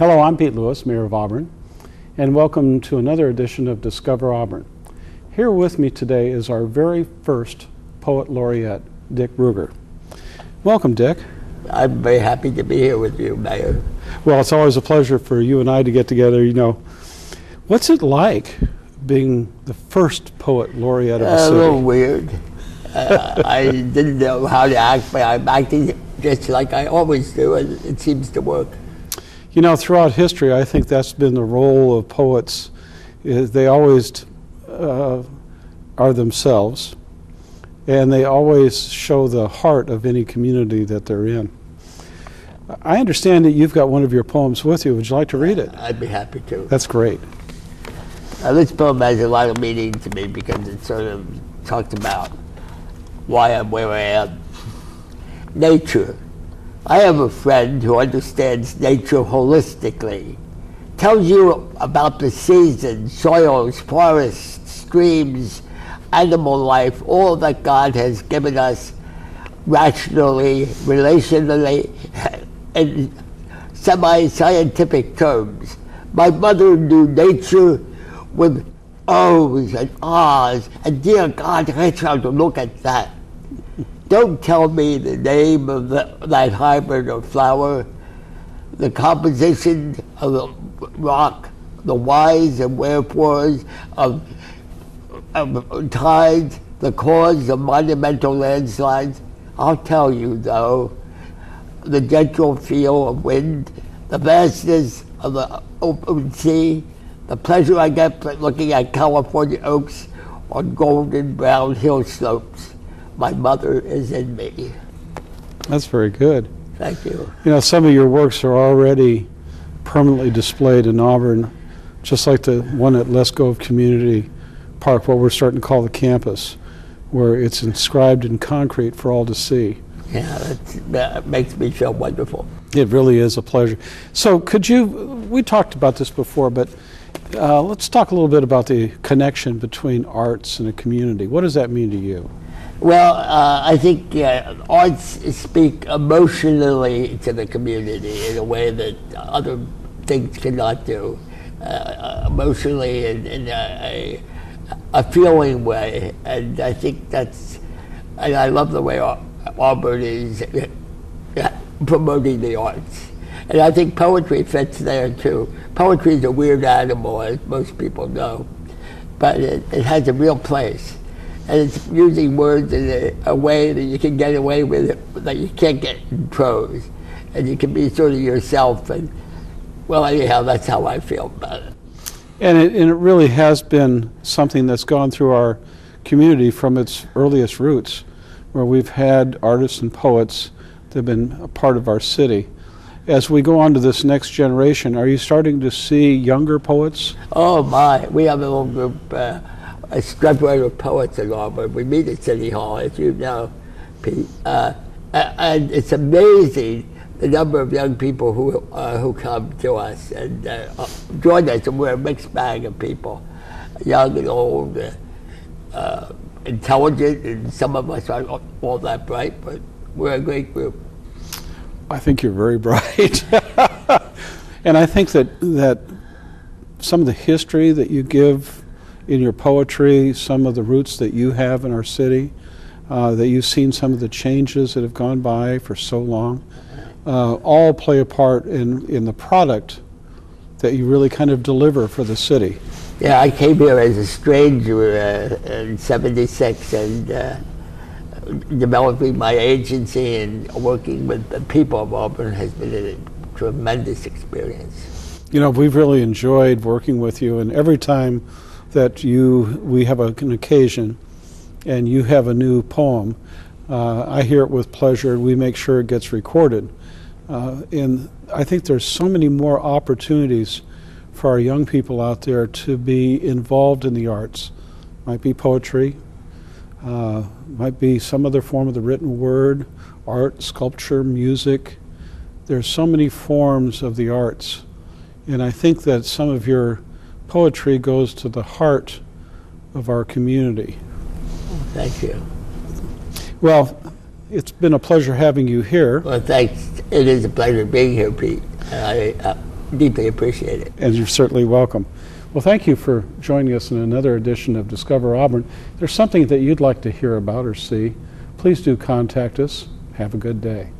Hello, I'm Pete Lewis, Mayor of Auburn, and welcome to another edition of Discover Auburn. Here with me today is our very first Poet Laureate, Dick Brugger. Welcome, Dick. I'm very happy to be here with you, Mayor. Well, it's always a pleasure for you and I to get together. You know, what's it like being the first Poet Laureate of the city? A little weird. I didn't know how to act, but I'm acting just like I always do, and it seems to work. You know, throughout history, I think that's been the role of poets. Is they always are themselves, and they always show the heart of any community that they're in. I understand that you've got one of your poems with you. Would you like to read it? I'd be happy to. That's great. This poem has a lot of meaning to me because it sort of talks about why I'm where I am. Nature. I have a friend who understands nature holistically, tells you about the seasons, soils, forests, streams, animal life, all that God has given us rationally, relationally, in semi-scientific terms. My mother knew nature with ohs and ahs, and dear God, I try to look at that. Don't tell me the name of that hybrid or flower, the composition of the rock, the whys and wherefores of tides, the cause of monumental landslides. I'll tell you, though, the gentle feel of wind, the vastness of the open sea, the pleasure I get from looking at California oaks on golden brown hill slopes. My mother is in me. That's very good. Thank you. You know, some of your works are already permanently displayed in Auburn, just like the one at Les Grove Community Park, what we're starting to call the campus, where it's inscribed in concrete for all to see. Yeah, that makes me feel wonderful. It really is a pleasure. So we talked about this before, but let's talk a little bit about the connection between arts and a community. What does that mean to you? Well, I think arts speak emotionally to the community in a way that other things cannot do. Emotionally in a feeling way, and I think and I love the way Auburn is promoting the arts. And I think poetry fits there too. Poetry is a weird animal, as most people know, but it has a real place. And it's using words in a way that you can get away with it, that you can't get in prose. And you can be sort of yourself. And, well, anyhow, that's how I feel about it. And it really has been something that's gone through our community from its earliest roots, where we've had artists and poets that have been a part of our city. As we go on to this next generation, are you starting to see younger poets? Oh, my. We have a little group, a scrubwriter of poets in Auburn. We meet at City Hall, as you know, Pete. And it's amazing the number of young people who come to us and join us, and we're a mixed bag of people, young and old, intelligent, and some of us aren't all that bright, but we're a great group. I think you're very bright. And I think that some of the history that you give in your poetry, some of the roots that you have in our city, that you've seen some of the changes that have gone by for so long, all play a part in the product that you really kind of deliver for the city. Yeah, I came here as a stranger in '76 and developing my agency and working with the people of Auburn has been a tremendous experience. You know, we've really enjoyed working with you, and every time that we have an occasion and you have a new poem, I hear it with pleasure, and we make sure it gets recorded. And I think there's so many more opportunities for our young people out there to be involved in the arts. Might be poetry, might be some other form of the written word, art, sculpture, music. There's so many forms of the arts. And I think that some of your poetry goes to the heart of our community. Thank you. Well, it's been a pleasure having you here. Well, thanks. It is a pleasure being here, Pete. deeply appreciate it. And you're certainly welcome. Well, thank you for joining us in another edition of Discover Auburn. If there's something that you'd like to hear about or see, please do contact us. Have a good day.